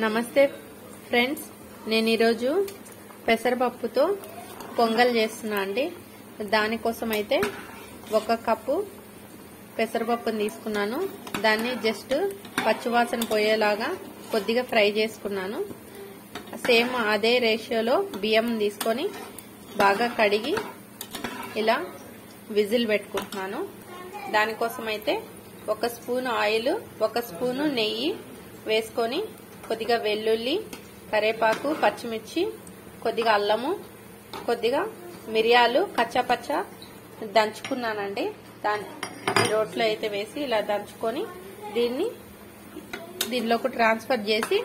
నమస్తే ఫ్రెండ్స్, నేను ఈరోజు పెసరపప్పుతో పొంగల్ చేస్తున్నా అండి. దానికోసం అయితే 1 కప్పు పెసరపప్పుని తీసుకున్నాను. దాన్ని జస్ట్ పచ్చివాసన పోయేలాగా కొద్దిగా ఫ్రై చేసుకున్నాను. సేమ్ అదే రేషియోలో బియ్యం తీసుకొని బాగా కడిగి ఇలా విజిల్ పెట్టుకుంటున్నాను. దానికోసం అయితే 1 స్పూన్ ఆయిల్, 1 స్పూను నెయ్యి వేసుకొని కొద్దిగా వెల్లుల్లి, కరేపాకు, పచ్చిమిర్చి, కొద్దిగా అల్లము, కొద్దిగా మిరియాలు కచ్చాపచ్చ దంచుకున్నానండి. రోట్లో అయితే వేసి ఇలా దంచుకొని దీనిలోకి ట్రాన్స్ఫర్ చేసి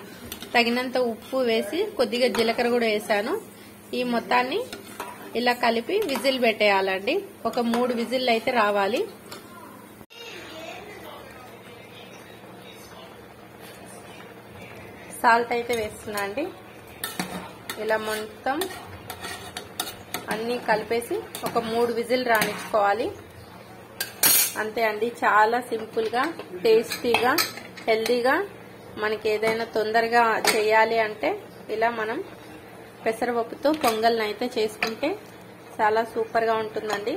తగినంత ఉప్పు వేసి కొద్దిగా జీలకర్ర కూడా వేసాను. ఈ మొత్తాన్ని ఇలా కలిపి విజిల్ పెట్టేయాలండి. ఒక 3 విజిల్ అయితే రావాలి. సాల్ట్ అయితే వేస్తున్నా అండి. ఇలా మొత్తం అన్నీ కలిపేసి ఒక 3 విజిల్ రానిచ్చుకోవాలి. అంతే అండి, చాలా సింపుల్గా, టేస్టీగా, హెల్దీగా మనకి ఏదైనా తొందరగా చేయాలి అంటే ఇలా మనం పెసరపప్పుతో పొంగల్ని అయితే చేసుకుంటే చాలా సూపర్గా ఉంటుందండి.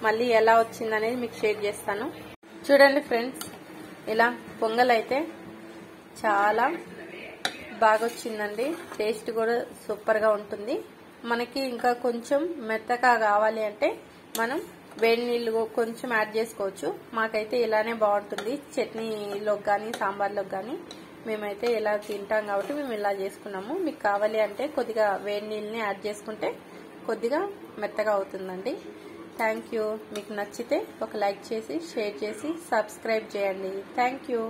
మళ్ళీ ఎలా వచ్చిందనేది మీకు షేర్ చేస్తాను. చూడండి ఫ్రెండ్స్, ఇలా పొంగల్ అయితే చాలా బాగా వచ్చిందండి. టేస్ట్ కూడా సూపర్గా ఉంటుంది. మనకి ఇంకా కొంచెం మెత్తగా కావాలి అంటే మనం వేడి నీళ్ళు కొంచెం యాడ్ చేసుకోవచ్చు. మాకైతే ఇలానే బాగుంటుంది. చట్నీలోకి కానీ సాంబార్లోకి కానీ మేమైతే ఇలా తింటాం కాబట్టి మేము ఇలా చేసుకున్నాము. మీకు కావాలి అంటే కొద్దిగా వేడి నీళ్ళని యాడ్ చేసుకుంటే కొద్దిగా మెత్తగా అవుతుందండి. Thank you. మీకు నచ్చితే ఒక లైక్ చేసి, షేర్ చేసి, సబ్స్క్రైబ్ చేయండి. Thank you.